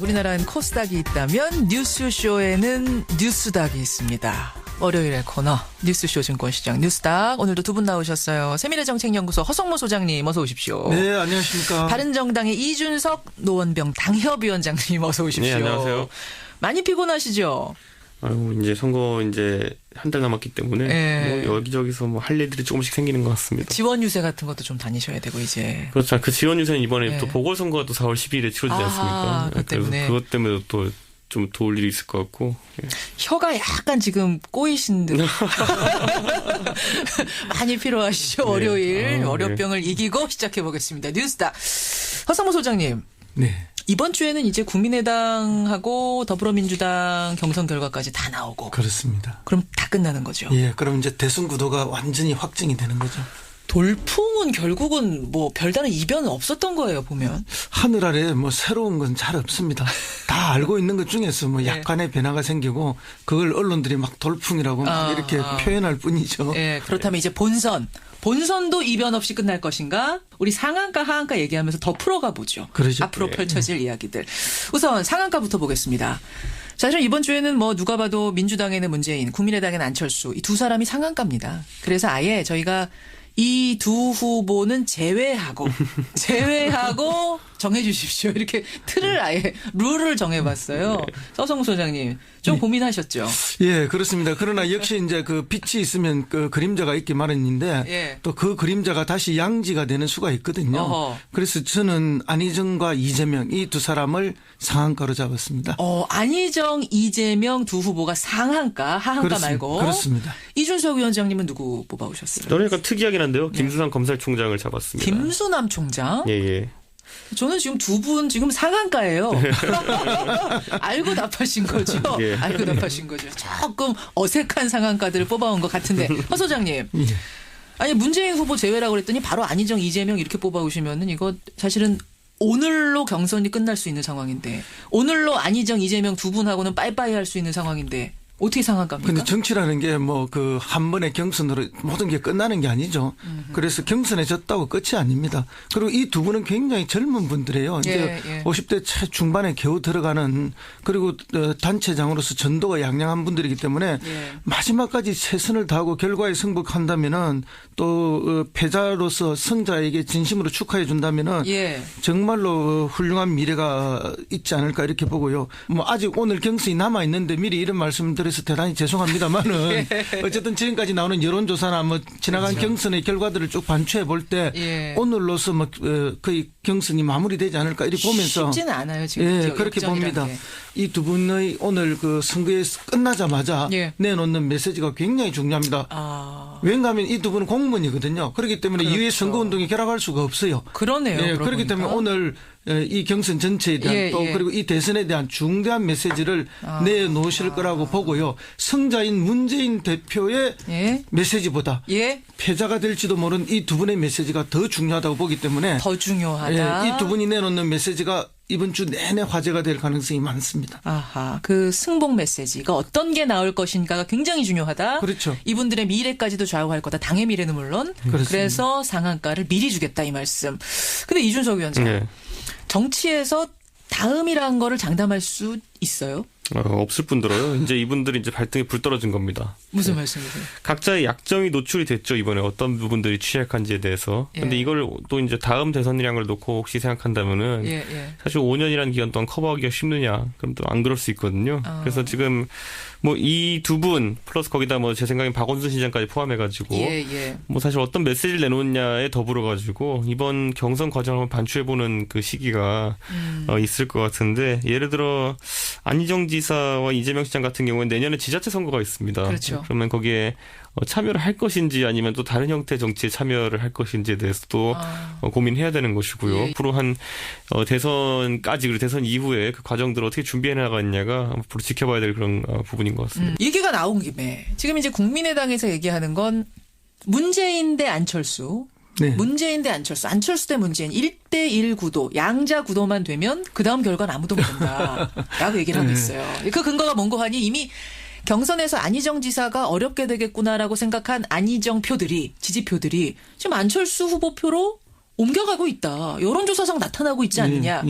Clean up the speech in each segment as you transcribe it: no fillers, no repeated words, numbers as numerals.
우리나라엔 코스닥이 있다면 뉴스쇼에는 뉴스닥이 있습니다. 월요일의 코너 뉴스쇼 증권시장 뉴스닥. 오늘도 두 분 나오셨어요. 세미래정책연구소 허성모 소장님 어서 오십시오. 네, 안녕하십니까. 바른정당의 이준석 노원병 당협위원장님 어서 오십시오. 네, 안녕하세요. 많이 피곤하시죠? 아유, 이제 선거 이제 한 달 남았기 때문에 네. 뭐 여기저기서 뭐 할 일들이 조금씩 생기는 것 같습니다. 지원 유세 같은 것도 좀 다니셔야 되고 이제. 그렇죠. 그 지원 유세는 이번에 네. 또 보궐선거가 또 4월 12일에 치러지지 않습니까? 그것 때문에. 그것 때문에 또 좀 도울 일이 있을 것 같고. 예. 혀가 약간 지금 꼬이신 듯. 많이 필요하시죠? 네. 월요일 아, 월요병을 이기고 시작해보겠습니다. 뉴스닥. 허성모 소장님. 네. 이번 주에는 이제 국민의당하고 더불어민주당 경선 결과까지 다 나오고. 그렇습니다. 그럼 다 끝나는 거죠? 예, 그럼 이제 대선 구도가 완전히 확정이 되는 거죠. 돌풍은 결국은 뭐 별다른 이변은 없었던 거예요, 보면. 하늘 아래 뭐 새로운 건 잘 없습니다. 다 알고 있는 것 중에서 뭐 네. 약간의 변화가 생기고 그걸 언론들이 막 돌풍이라고 막 이렇게 표현할 뿐이죠. 예, 그렇다면 이제 본선도 이변 없이 끝날 것인가? 우리 상한가 하한가 얘기하면서 더 풀어가 보죠. 그러죠. 앞으로 펼쳐질 이야기들. 우선 상한가부터 보겠습니다. 사실 이번 주에는 뭐 누가 봐도 민주당에는 문재인, 국민의당에는 안철수 이 두 사람이 상한가입니다. 그래서 아예 저희가 이 두 후보는 제외하고 정해 주십시오. 이렇게 틀을 아예 룰을 정해봤어요. 서성무 소장님 좀 고민하셨죠? 예, 그렇습니다. 그러나 역시 이제 그 빛이 있으면 그 그림자가 있기 마련인데 예. 또 그 그림자가 다시 양지가 되는 수가 있거든요. 어허. 그래서 저는 안희정과 이재명 이 두 사람을 상한가로 잡았습니다. 안희정, 이재명 두 후보가 상한가, 하한가 말고. 그렇습니다. 이준석 위원장님은 누구 뽑아오셨어요? 저는 약간 특이하긴 한데요. 김수남 검찰총장을 잡았습니다. 김수남 총장? 예. 저는 지금 두 분 지금 상한가예요. 알고 답하신 거죠? 예. 알고 답하신 거죠. 조금 어색한 상한가들을 뽑아온 것 같은데. 허 소장님. 예. 아니 문재인 후보 제외라고 그랬더니 바로 안희정, 이재명 이렇게 뽑아오시면은 이거 사실은 오늘로 경선이 끝날 수 있는 상황인데 오늘로 안희정, 이재명 두 분하고는 빠이빠이 할 수 있는 상황인데 어떻게 상한가입니까? 근데 정치라는 게 뭐 그 한 번의 경선으로 모든 게 끝나는 게 아니죠. 그래서 경선에 졌다고 끝이 아닙니다. 그리고 이 두 분은 굉장히 젊은 분들이에요. 이제 예. 50대 중반에 겨우 들어가는 그리고 단체장으로서 전도가 양양한 분들이기 때문에 예. 마지막까지 최선을 다하고 결과에 승복한다면은 또 패자로서 승자에게 진심으로 축하해 준다면은 예. 정말로 훌륭한 미래가 있지 않을까 이렇게 보고요. 뭐 아직 오늘 경선이 남아 있는데 미리 이런 말씀드려서 대단히 죄송합니다만은 어쨌든 지금까지 나오는 여론조사나 뭐 지나간 그렇죠. 경선의 결과들을 쭉 반추해 볼 때 예. 오늘로서 뭐 거의 경선이 마무리되지 않을까 이렇게 보면서 쉽지는 않아요 지금. 예, 그렇게 봅니다. 이 두 분의 오늘 그 선거에 끝나자마자 예. 내놓는 메시지가 굉장히 중요합니다. 왜냐하면 이 두 분은 공무원이거든요. 그렇기 때문에 그렇죠. 이후에 선거운동에 결합할 수가 없어요. 그러네요. 예, 그렇기 때문에 오늘 이 경선 전체에 대한 또 그리고 이 대선에 대한 중대한 메시지를 내놓으실 거라고 보고요. 승자인 문재인 대표의 메시지보다 패자가 될지도 모르는 이 두 분의 메시지가 더 중요하다고 보기 때문에 더 중요하다. 이 두 분이 내놓는 메시지가 이번 주 내내 화제가 될 가능성이 많습니다. 아하, 그 승복 메시지가 어떤 게 나올 것인가가 굉장히 중요하다. 그렇죠. 이분들의 미래까지도 좌우할 거다. 당의 미래는 물론. 그렇습니다. 그래서 상한가를 미리 주겠다 이 말씀. 근데 이준석 위원장, 네. 정치에서 다음이라는 거를 장담할 수 있어요? 없을 뿐더러요. 이제 이분들이 이제 발등에 불 떨어진 겁니다. 무슨 말씀이세요? 각자의 약점이 노출이 됐죠. 이번에 어떤 부분들이 취약한지에 대해서. 근데 이걸 또 이제 다음 대선이라는 걸 놓고 혹시 생각한다면은 사실 5년이라는 기간 동안 커버하기가 쉽느냐. 그럼 또 안 그럴 수 있거든요. 그래서 지금 뭐 이 두 분 플러스 거기다 뭐 제 생각엔 박원순 시장까지 포함해가지고 뭐 사실 어떤 메시지를 내놓느냐에 더불어가지고 이번 경선 과정을 한번 반추해보는 그 시기가 있을 것 같은데 예를 들어 안희정 지사와 이재명 시장 같은 경우는 내년에 지자체 선거가 있습니다. 그렇죠. 그러면 거기에 참여를 할 것인지 아니면 또 다른 형태의 정치에 참여를 할 것인지에 대해서도 고민해야 되는 것이고요. 앞으로 한 대선까지 그리고 대선 이후에 그 과정들을 어떻게 준비해 나가느냐가 앞으로 지켜봐야 될 그런 부분인 것 같습니다. 얘기가 나온 김에 지금 이제 국민의당에서 얘기하는 건 문재인 대 안철수. 네. 문재인 대 안철수, 안철수 대 문재인 1대1 구도, 양자 구도만 되면 그 다음 결과는 아무도 모른다라고 얘기를 하고 있어요. 그 근거가 뭔고 하니 이미 경선에서 안희정 지사가 어렵게 되겠구나라고 생각한 안희정 표들이, 지지표들이 지금 안철수 후보 표로 옮겨가고 있다. 여론조사상 나타나고 있지 않느냐.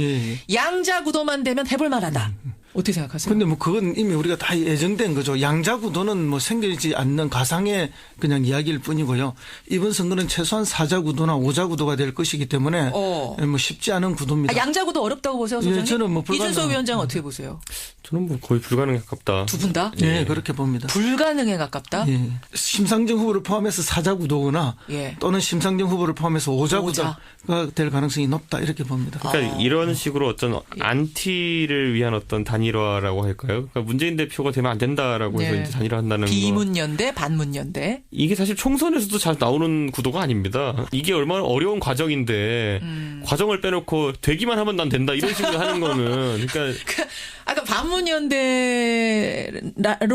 양자구도만 되면 해볼 만하다. 어떻게 생각하세요? 근데 뭐 그건 이미 우리가 다 예정된 거죠. 양자구도는 뭐 생기지 않는 가상의 그냥 이야기일 뿐이고요. 이번 선거는 최소한 4자구도나 5자구도가 될 것이기 때문에 뭐 쉽지 않은 구도입니다. 양자구도 어렵다고 보세요, 소장님? 저는 뭐 이준석 위원장 어떻게 보세요? 저는 뭐 거의 불가능에 가깝다. 두 분 다? 네, 그렇게 봅니다. 불가능에 가깝다? 심상정 후보를 포함해서 4자구도거나 또는 심상정 후보를 포함해서 5자구도가 될 가능성이 높다 이렇게 봅니다. 그러니까 이런 식으로 어떤 안티를 위한 어떤 단일화라고 할까요? 그러니까 문재인 대표가 되면 안 된다라고 해서 이제 단일화한다는 거. 비문연대, 반문연대. 이게 사실 총선에서도 잘 나오는 구도가 아닙니다. 이게 얼마나 어려운 과정인데 과정을 빼놓고 되기만 하면 난 된다 이런 식으로 하는 거는 그러니까 아까 반문연대로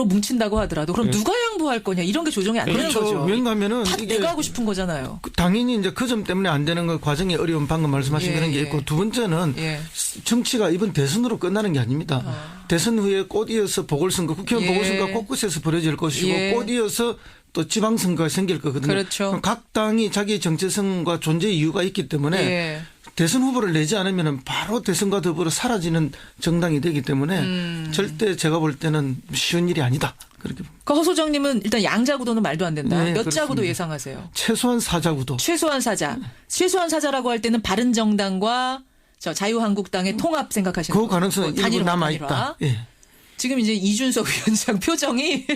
뭉친다고 하더라도 그럼 누가 양보할 거냐 이런 게 조정이 안 되는 거죠. 왜냐하면은 다 내가 하고 싶은 거잖아요. 당연히 이제 그 점 때문에 안 되는 거 과정이 어려운 방금 말씀하신 그런 게 있고 두 번째는 정치가 이번 대선으로 끝나는 게 아닙니다. 대선 후에 꽃이어서 보궐선거, 국회의원 보궐선거가 곳곳에서 벌어질 것이고 꽃이어서 또 지방선거가 생길 거거든요. 그렇죠. 각 당이 자기의 정체성과 존재 이유가 있기 때문에 대선 후보를 내지 않으면 바로 대선과 더불어 사라지는 정당이 되기 때문에 절대 제가 볼 때는 쉬운 일이 아니다. 그렇게. 허 소장님은 일단 양자구도는 말도 안 된다. 몇 그렇습니다. 자구도 예상하세요? 최소한 4자구도. 최소한 4자. 최소한 4자라고 할 때는 바른정당과 자유한국당의 통합 생각하시는 그 가능성은 일부 남아있다. 지금 이제 이준석 위원장 표정이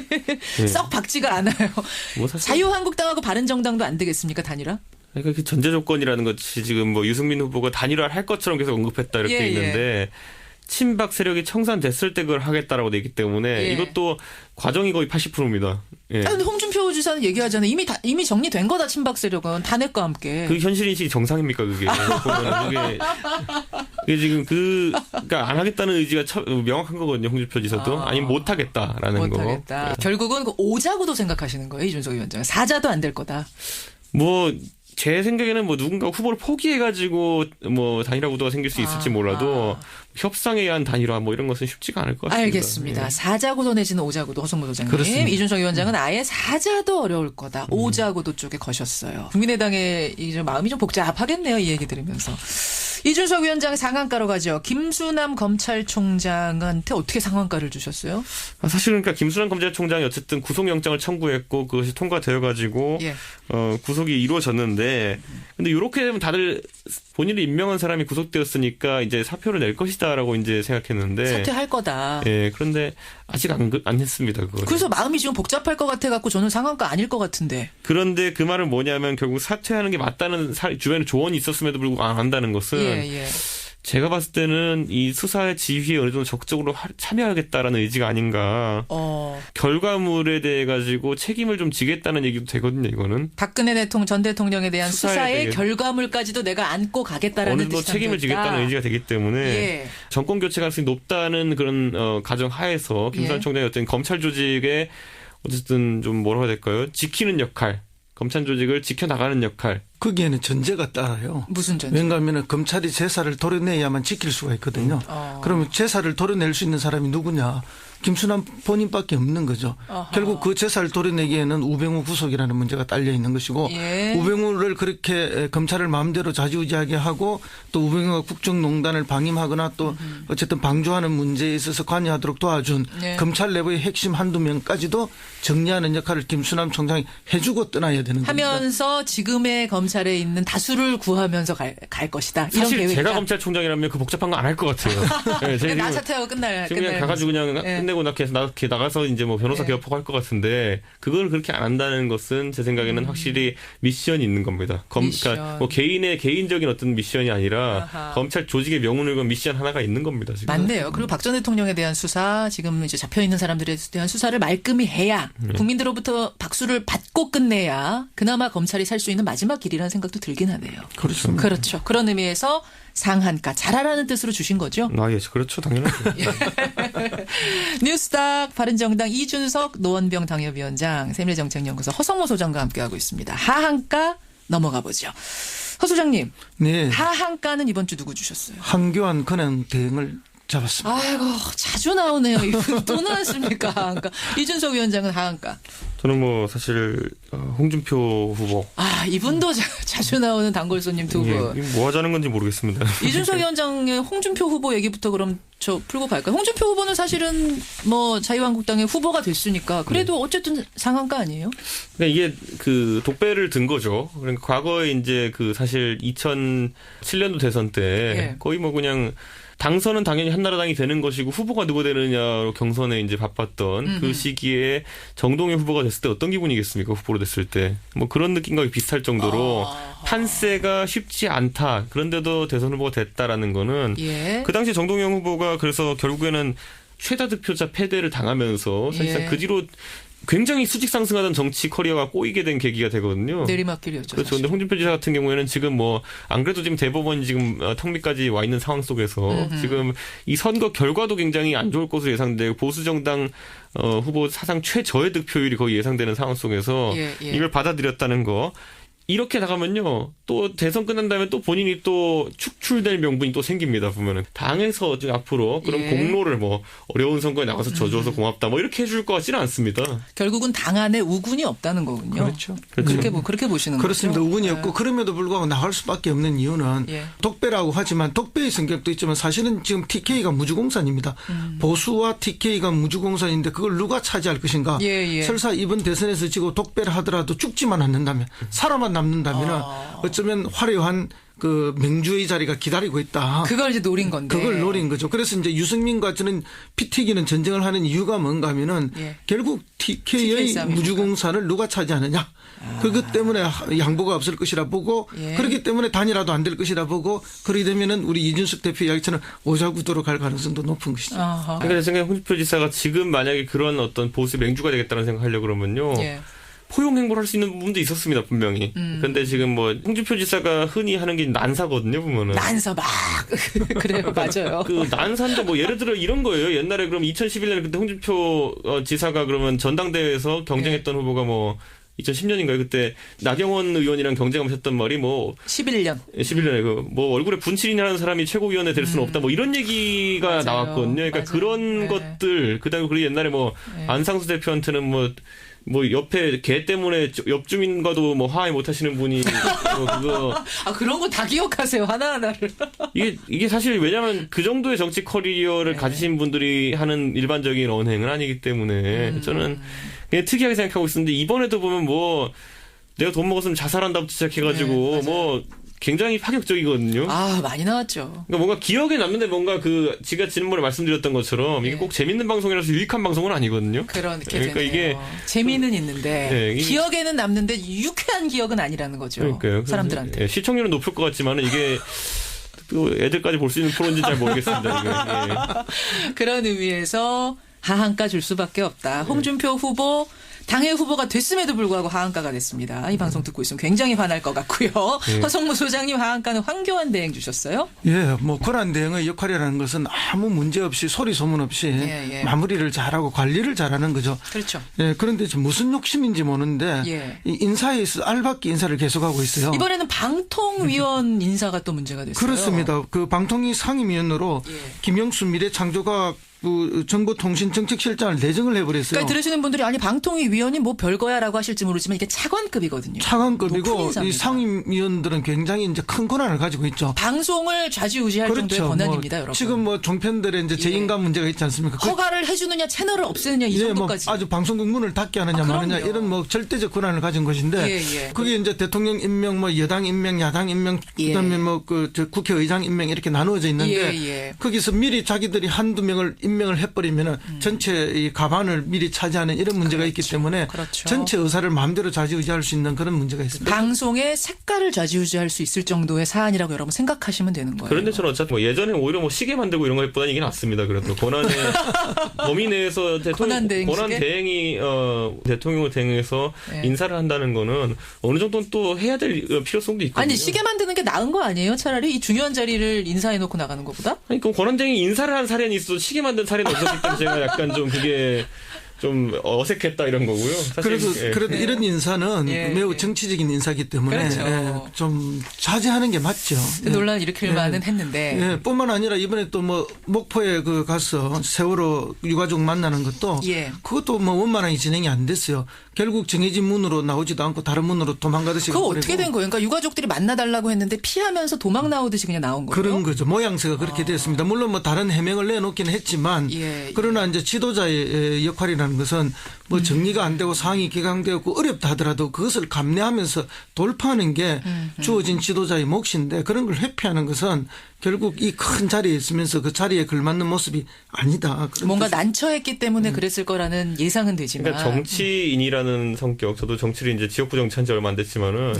썩 박지가 않아요. 뭐 사실 자유한국당하고 바른정당도 안 되겠습니까, 단일화? 그러니까 그 전제 조건이라는 것이 지금 뭐 유승민 후보가 단일화를 할 것처럼 계속 언급했다 이렇게 돼 있는데 친박 세력이 청산됐을 때 그걸 하겠다라고 돼 있기 때문에 이것도 과정이 거의 80%입니다. 근데 홍준표 지사는 얘기하잖아요. 이미 정리된 거다, 친박 세력은. 탄핵과 함께. 그 현실 인식이 정상입니까, 그게? 그게 지금 그러니까 안 하겠다는 의지가 명확한 거거든요, 홍준표 지사도. 아니면 못 하겠다라는 거. 못하겠다. 결국은 그 5자구도 생각하시는 거예요, 이준석 위원장. 4자도 안 될 거다. 뭐 제 생각에는 뭐 누군가 후보를 포기해가지고 뭐 단일화 구도가 생길 수 있을지 몰라도 협상에 의한 단일화 뭐 이런 것은 쉽지가 않을 것 같습니다. 알겠습니다. 4자구도 내지는 5자구도 허성무 소장님. 그렇습니다. 이준석 위원장은 아예 4자도 어려울 거다. 5자구도 쪽에 거셨어요. 국민의당의 이제 마음이 좀 복잡하겠네요. 이 얘기 들으면서. 이준석 위원장의 상한가로 가죠. 김수남 검찰총장한테 어떻게 상한가를 주셨어요? 사실은 그러니까 김수남 검찰총장이 어쨌든 구속영장을 청구했고 그것이 통과되어가지고 구속이 이루어졌는데 근데 이렇게 되면 다들 본인을 임명한 사람이 구속되었으니까 이제 사표를 낼 것이다라고 이제 생각했는데 사퇴할 거다. 그런데 아직 안 했습니다. 그거를. 그래서 마음이 지금 복잡할 것 같아갖고 저는 상한가 아닐 것 같은데. 그런데 그 말은 뭐냐면 결국 사퇴하는 게 맞다는 주변에 조언이 있었음에도 불구하고 안 한다는 것은 제가 봤을 때는 이 수사의 지휘에 어느 정도 적극적으로 참여하겠다라는 의지가 아닌가. 결과물에 대해 가지고 책임을 좀 지겠다는 얘기도 되거든요. 이거는. 박근혜 전 대통령에 대한 수사의 결과물까지도 내가 안고 가겠다라는 어느 정도 책임을 지겠다는 의지가 되기 때문에 정권 교체 가능성이 높다는 그런 가정 하에서 김수남 총장이 어떤 검찰 조직에 어쨌든 좀 뭐라고 해야 될까요? 지키는 역할. 검찰 조직을 지켜나가는 역할. 거기에는 전제가 따라요. 무슨 전제? 왜냐하면 검찰이 제사를 도려내야만 지킬 수가 있거든요. 그러면 제사를 도려낼 수 있는 사람이 누구냐. 김수남 본인밖에 없는 거죠. 결국 그 제사를 도려내기에는 우병우 구속이라는 문제가 딸려 있는 것이고 우병우를 그렇게 검찰을 마음대로 좌지우지하게 하고 또 우병우가 국정농단을 방임하거나 또 어쨌든 방조하는 문제에 있어서 관여하도록 도와준 검찰 내부의 핵심 한두 명까지도 정리하는 역할을 김수남 총장이 해주고 떠나야 되는 겁니다. 하면서 지금의 검찰에 있는 다수를 구하면서 갈 것이다. 이런 사실 계획이다. 제가 검찰총장이라면 그 복잡한 거 안 할 것 같아요. 나 사퇴하고 끝날. 그냥 가가지고 그냥 끝내고 나가서 이제 뭐 변호사 개업하고 할 것 같은데 그걸 그렇게 안 한다는 것은 제 생각에는 확실히 미션이 있는 겁니다. 그러니까 뭐 개인의 개인적인 어떤 미션이 아니라 검찰 조직의 명운을 건 미션 하나가 있는 겁니다. 지금. 맞네요. 그리고 박 전 대통령에 대한 수사, 지금 이제 잡혀 있는 사람들에 대한 수사를 말끔히 해야 국민들로부터 박수를 받고 끝내야 그나마 검찰이 살 수 있는 마지막 길이라는 생각도 들긴 하네요. 그렇습니다. 그렇죠. 그런 의미에서 상한가 잘하라는 뜻으로 주신 거죠? 예, 그렇죠. 당연하죠. 뉴스닥 바른정당 이준석 노원병 당협위원장 세밀정책연구소 허성모 소장과 함께하고 있습니다. 하한가 넘어가 보죠. 허 소장님. 하한가는 이번 주 누구 주셨어요? 한교안 근행 대행을 잡았습니다. 아이고 자주 나오네요. 이분 또 나왔습니까? 하한가. 이준석 위원장은 하한가. 저는 뭐 사실 홍준표 후보. 이분도 자주 나오는 단골 손님 두 분. 뭐 하자는 건지 모르겠습니다. 이준석 위원장의 홍준표 후보 얘기부터 그럼 저 풀고 갈까요? 홍준표 후보는 사실은 뭐 자유한국당의 후보가 됐으니까 그래도 어쨌든 상한가 아니에요? 그러니까 이게 그 독배를 든 거죠. 그러니까 과거에 이제 그 사실 2007년도 대선 때 거의 뭐 그냥 당선은 당연히 한나라당이 되는 것이고 후보가 누구 되느냐로 경선에 이제 바빴던 그 시기에 정동영 후보가 됐을 때 어떤 기분이겠습니까? 후보로 됐을 때. 뭐 그런 느낌과 비슷할 정도로 판세가 쉽지 않다. 그런데도 대선 후보가 됐다라는 거는 그 당시 정동영 후보가 그래서 결국에는 최다 득표자 패배를 당하면서 사실상 그 뒤로 굉장히 수직 상승하던 정치 커리어가 꼬이게 된 계기가 되거든요. 내리막길이었죠. 그렇죠. 근데 홍준표 지사 같은 경우에는 지금 뭐 안 그래도 지금 대법원이 지금 턱밑까지 와 있는 상황 속에서 지금 이 선거 결과도 굉장히 안 좋을 것으로 예상되고 보수 정당 후보 사상 최저의 득표율이 거의 예상되는 상황 속에서 이걸 받아들였다는 거. 이렇게 나가면요, 또 대선 끝난 다음에 또 본인이 또 축출될 명분이 또 생깁니다, 보면은. 당에서 앞으로 그런 공로를 뭐 어려운 선거에 나가서 져줘서 고맙다, 뭐 이렇게 해줄 것 같지는 않습니다. 결국은 당 안에 우군이 없다는 거군요. 그렇죠. 그렇게 보시는 거죠. 그렇습니다. 우군이 없고 그럼에도 불구하고 나갈 수밖에 없는 이유는 독배라고 하지만 독배의 성격도 있지만 사실은 지금 TK가 무주공산입니다. 보수와 TK가 무주공산인데 그걸 누가 차지할 것인가. 설사 이번 대선에서 지고 독배를 하더라도 죽지만 않는다면 사람만 남는다면 어쩌면 화려한 그 맹주의 자리가 기다리고 있다. 그걸 이제 노린 건데. 그걸 노린 거죠. 그래서 이제 유승민과 저는 피 튀기는 전쟁을 하는 이유가 뭔가 하면은 결국 TK의 무주공산을 누가 차지하느냐. 그것 때문에 양보가 없을 것이라 보고 그렇기 때문에 단일화도 안 될 것이라 보고 그러게 되면은 우리 이준석 대표 이야기처럼 오자구도로 갈 가능성도 높은 것이죠. 그러니까 제 생각에 홍준표 지사가 지금 만약에 그런 어떤 보수 맹주가 되겠다는 생각하려고 그러면요. 포용 행보를 할 수 있는 부분도 있었습니다, 분명히. 그런데 지금 뭐 홍준표 지사가 흔히 하는 게 난사거든요, 보면은. 난사 막 그래요, 맞아요. 그 난사인데 뭐 예를 들어 이런 거예요. 옛날에 그럼 2011년에 그때 홍준표 지사가 그러면 전당대회에서 경쟁했던 후보가 뭐 2010년인가요? 그때 나경원 의원이랑 경쟁하면서 했던 말이 뭐 11년에 그 뭐 얼굴에 분칠이라는 사람이 최고위원회 될 수는 없다. 뭐 이런 얘기가 나왔거든요. 그러니까 그런 것들 그다음에 그리고 옛날에 뭐 안상수 대표한테는 뭐 옆에 개 때문에 옆 주민과도 뭐 화해 못 하시는 분이 그거 그런 거 다 기억하세요, 하나하나를. 이게 사실 왜냐하면 그 정도의 정치 커리어를 가지신 분들이 하는 일반적인 언행은 아니기 때문에 저는 그냥 특이하게 생각하고 있었는데 이번에도 보면 뭐 내가 돈 먹었으면 자살한다부터 시작해가지고 뭐 굉장히 파격적이거든요. 많이 나왔죠. 그러니까 뭔가 기억에 남는데 뭔가 제가 지난번에 말씀드렸던 것처럼 이게 꼭 재밌는 방송이라서 유익한 방송은 아니거든요. 그러니까 되네요. 이게 재미는 있는데 기억에는 남는데 유쾌한 기억은 아니라는 거죠. 그러니까요. 사람들한테. 시청률은 높을 것 같지만은 이게 또 애들까지 볼 수 있는 프로인지 잘 모르겠습니다. 그런 의미에서 하한가 줄 수밖에 없다. 홍준표 후보 당의 후보가 됐음에도 불구하고 하한가가 됐습니다. 이 방송 듣고 있으면 굉장히 화날 것 같고요. 허성무 소장님 하한가는 황교안 대행 주셨어요? 뭐 권한 대행의 역할이라는 것은 아무 문제 없이 소리 소문 없이 마무리를 잘하고 관리를 잘하는 거죠. 그렇죠. 그런데 무슨 욕심인지 모르는데 인사에 있어 알박기 인사를 계속하고 있어요. 이번에는 방통위원 인사가 또 문제가 됐어요. 그렇습니다. 그 방통위 상임위원으로 김영수 미래창조과학 정보통신정책실장을 내정을 해버렸어요. 그러니까 들으시는 분들이 아니 방통위 위원이 뭐 별거야라고 하실지 모르지만 이게 차관급이거든요. 차관급이고 이 상임위원들은 굉장히 이제 큰 권한을 가지고 있죠. 방송을 좌지우지할 정도의 권한입니다, 여러분. 지금 뭐 종편들의 이제 재인감 문제가 있지 않습니까? 허가를 해주느냐, 채널을 없애느냐 이 정도까지. 아주 방송국 문을 닫게 하느냐 마느냐 이런 뭐 절대적 권한을 가진 것인데 그게 이제 대통령 임명, 뭐 여당 임명, 야당 임명, 그다음에 뭐 그 국회의장 임명 이렇게 나누어져 있는데 거기서 미리 자기들이 한두 명을 임명을 해버리면은 전체 이 가반을 미리 차지하는 이런 문제가 있기 때문에 전체 의사를 마음대로 좌지우지할 수 있는 그런 문제가 있습니다. 방송의 색깔을 좌지우지할 수 있을 정도의 사안이라고 여러분 생각하시면 되는 거예요. 그런데 저는 어차피 뭐 예전에 오히려 뭐 시계 만들고 이런 것보다는 이게 낫습니다. 그래도 권한의 범위 내에서 권한 대행이 대통령을 대행해서 인사를 한다는 거는 어느 정도는 또 해야 될 필요성도 있거든요. 아니 시계 만드는 게 나은 거 아니에요? 차라리 이 중요한 자리를 인사해놓고 나가는 것보다? 아니 그럼 권한 대행이 인사를 한 사례는 있어도 시계 만든 사례는 없었기 때문에 제가 약간 좀 그게 좀 어색했다 이런 거고요. 사실 그래도 이런 인사는 매우 정치적인 인사이기 때문에 그렇죠. 좀 자제하는 게 맞죠. 논란 일으킬 만은 했는데. 뿐만 아니라 이번에 또 뭐 목포에 가서 세월호 유가족 만나는 것도 그것도 뭐 원만하게 진행이 안 됐어요. 결국 정해진 문으로 나오지도 않고 다른 문으로 도망가듯이. 그거 어떻게 된 거예요? 그러니까 유가족들이 만나달라고 했는데 피하면서 도망 나오듯이 그냥 나온 거예요? 그런 거죠. 모양새가 그렇게 됐습니다. 물론 뭐 다른 해명을 내놓기는 했지만 그러나 이제 지도자의 역할이라는 것은 뭐 정리가 안 되고 상황이 개강되었고 어렵다 하더라도 그것을 감내하면서 돌파하는 게 주어진 지도자의 몫인데 그런 걸 회피하는 것은 결국 이 큰 자리에 있으면서 그 자리에 걸맞는 모습이 아니다. 뭔가 난처했기 때문에 그랬을 거라는 예상은 되지만. 그러니까 정치인이라는 성격, 저도 정치를 이제 지역구 정치한 지 얼마 안 됐지만은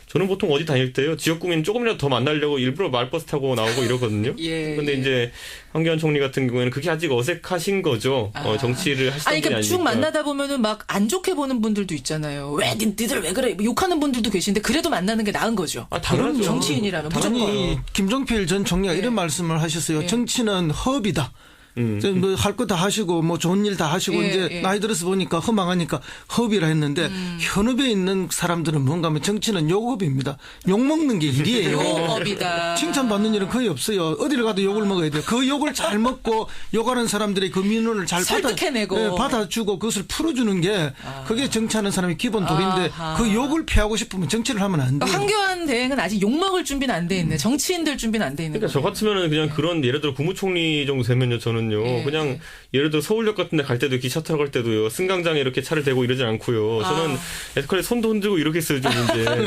저는 보통 어디 다닐 때요 지역구민 조금이라도 더 만나려고 일부러 말버스 타고 나오고 이러거든요. 근데 이제 황교안 총리 같은 경우에는 그게 아직 어색하신 거죠. 정치를 하시던 분이 그러니까 쭉 만나다 보면은 막 안 좋게 보는 분들도 있잖아요. 왜 니들 왜 그래? 욕하는 분들도 계신데 그래도 만나는 게 나은 거죠. 당연하죠. 정치인이라면 당연히 김종필 전 총리가 이런 말씀을 하셨어요. 정치는 허업이다. 뭐 할 거 다 하시고 뭐 좋은 일 다 하시고 이제 나이 들어서 보니까 허망하니까 허업이라 했는데 현업에 있는 사람들은 뭔가 하면 정치는 욕업입니다. 욕 먹는 게 일이에요. 욕업이다. 칭찬받는 일은 거의 없어요. 어디를 가도 욕을 먹어야 돼요. 그 욕을 잘 먹고 욕하는 사람들의 그 민원을 잘 설득해내고 받아주고 그것을 풀어주는 게 그게 정치하는 사람의 기본 도리인데 그 욕을 피하고 싶으면 정치를 하면 안 돼요. 황교안 대행은 아직 욕 먹을 준비는 안 돼 있네. 정치인들 준비는 안 돼 있는 그러니까 저 같으면은 그냥 그런 예를 들어 국무총리 정도 되면요 저는 그냥 예를 들어 서울역 같은 데 갈 때도 기차 타러 갈 때도요 승강장에 이렇게 차를 대고 이러진 않고요. 저는 에스컬레이터 손도 흔들고 이렇게 했어요.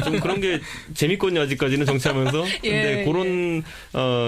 좀 그런 게 재밌거든요 아직까지는 정치하면서. 근데 그런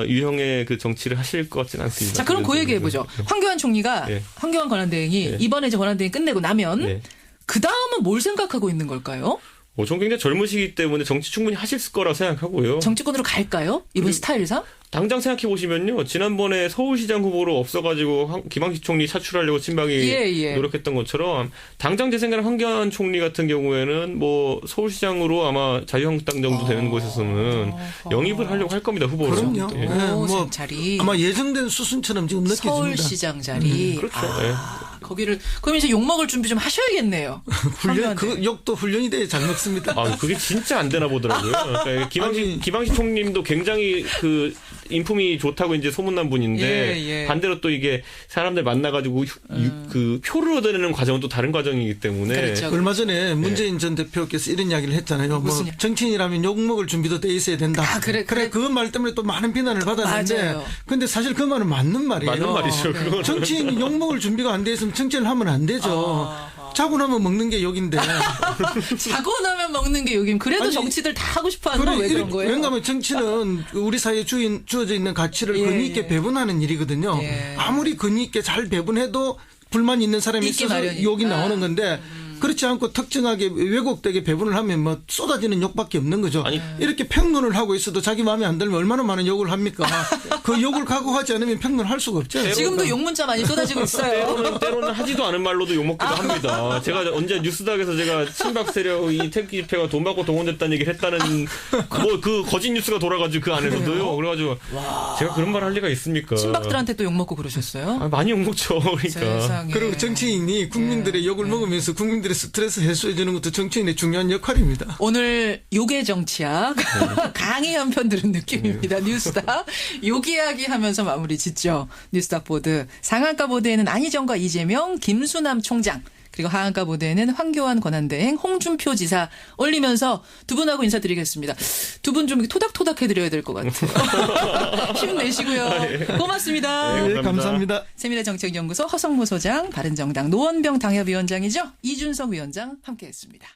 유형의 그 정치를 하실 것 같지는 않습니다. 자 그럼 그 얘기 해보죠. 황교안 총리가 황교안 권한대행이 이번에 이제 권한대행 끝내고 나면 그 다음은 뭘 생각하고 있는 걸까요? 전 굉장히 젊으시기 때문에 정치 충분히 하실 거라고 생각하고요. 정치권으로 갈까요? 이번 스타일상? 당장 생각해 보시면요. 지난번에 서울시장 후보로 없어가지고 김항식 총리 차출하려고 친박이 노력했던 것처럼 당장 제 생각에 황교안 총리 같은 경우에는 뭐 서울시장으로 아마 자유한국당 정도 되는 곳에서는 영입을 하려고 할 겁니다. 후보로. 그럼요. 뭐 자리. 아마 예정된 수순처럼 지금 느껴집니다. 서울시장 자리. 그렇죠. 거기를 그럼 이제 욕 먹을 준비 좀 하셔야겠네요. 훈련 그 욕도 훈련이 돼야 잘 먹습니다. 그게 진짜 안 되나 보더라고요. 그러니까 김항식 총리님도 굉장히 그 인품이 좋다고 이제 소문난 분인데 반대로 또 이게 사람들 만나가지고 그 표를 얻어내는 과정은 또 다른 과정이기 때문에 그렇죠. 얼마 전에 문재인 전 대표께서 이런 이야기를 했잖아요. 뭐 정치인이라면 욕 먹을 준비도 돼 있어야 된다. 그래 그 말 때문에 또 많은 비난을 받았는데 근데 사실 그 말은 맞는 말이에요. 맞는 말이죠. 그거는. 정치인이 욕 먹을 준비가 안 돼 있으면 정치를 하면 안 되죠. 자고 나면 먹는 게 욕인데. 자고 나면 먹는 게 욕이면 그래도 정치들 다 하고 싶어 하는 건 왜 그런 거예요? 왜냐하면 정치는 우리 사회에 주어져 있는 가치를 건의 있게 배분하는 일이거든요. 아무리 건의 있게 잘 배분해도 불만 있는 사람이 있어서 욕이 나오는 건데 그렇지 않고 특정하게 왜곡되게 배분을 하면 뭐 쏟아지는 욕밖에 없는 거죠. 이렇게 평론을 하고 있어도 자기 마음에 안 들면 얼마나 많은 욕을 합니까? 그 욕을 각오하지 않으면 평론할 수가 없죠. 지금도 욕 문자 많이 쏟아지고 있어요. 때로는 하지도 않은 말로도 욕먹기도 합니다. 제가 언제 뉴스닥에서 제가 친박 세력 이 태극기 집회가 돈 받고 동원됐다는 얘기를 했다는 뭐 그 거짓 뉴스가 돌아가지고 그 안에서도요. 그래가지고 제가 그런 말 할 리가 있습니까? 친박들한테 또 욕먹고 그러셨어요? 많이 욕먹죠. 그러니까. 세상에. 그리고 정치인이 국민들의 욕을 먹으면서 국민들의 스트레스 해소해 주는 것도 정치인의 중요한 역할입니다. 오늘 욕의 정치학 강의 한 편 들은 느낌입니다. 뉴스닥 욕 이야기 하면서 마무리 짓죠. 뉴스닥 보드 상한가 보드에는 안희정과 이재명, 김수남 총장 그리고 하한가 보드에는 황교안 권한대행, 홍준표 지사 올리면서 두 분하고 인사드리겠습니다. 두 분 좀 토닥토닥 해드려야 될 것 같아요. 힘내시고요. 고맙습니다. 네, 감사합니다. 세미래 정책연구소 허성무 소장, 바른정당 노원병 당협위원장이죠. 이준석 위원장 함께했습니다.